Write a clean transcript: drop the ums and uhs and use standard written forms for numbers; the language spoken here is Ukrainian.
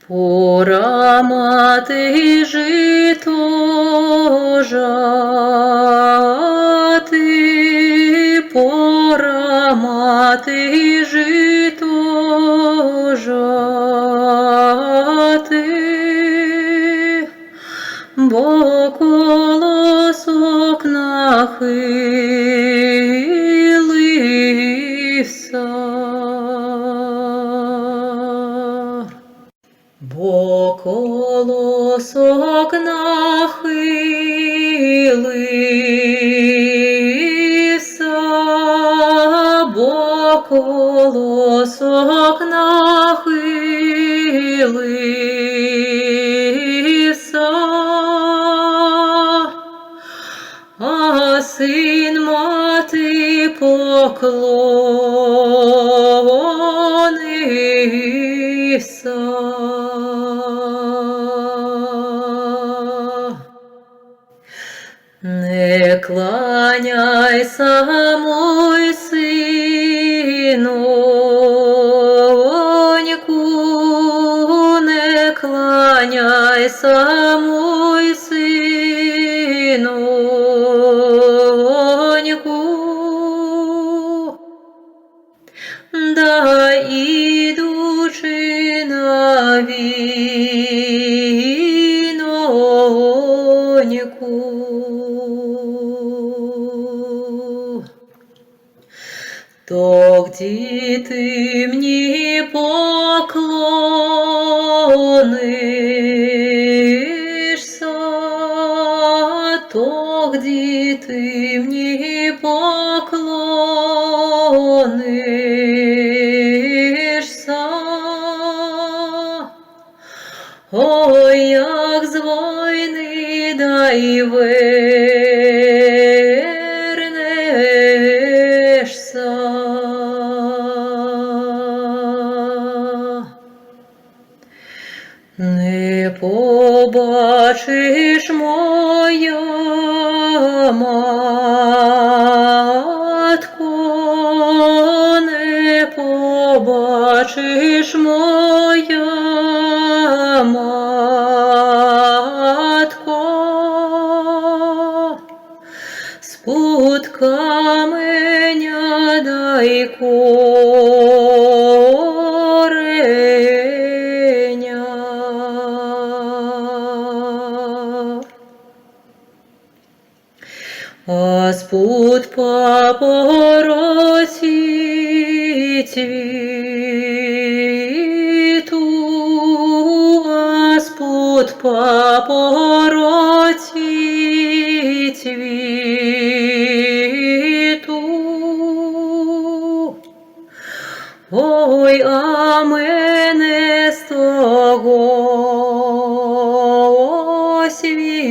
Пора мати жито жати, пора мати жито жати, бо колосок нахилився. Бо колосок нахилився, бо колосок нахилився, а син мати поклонився. Не кланяйся, мой синоньку, не кланяйся, мой синоньку, да ідучи на віноньку. Тоді ти мені поклонишся, тоді ти мені поклонишся. Ой, як з війни да й вернешся. Не побачиш, моя матко, не побачиш, моя матко, з-під каменя да й кореня. А з-під папороті цвіту, а з-під папороті цвіту, ой, а мене з того світу.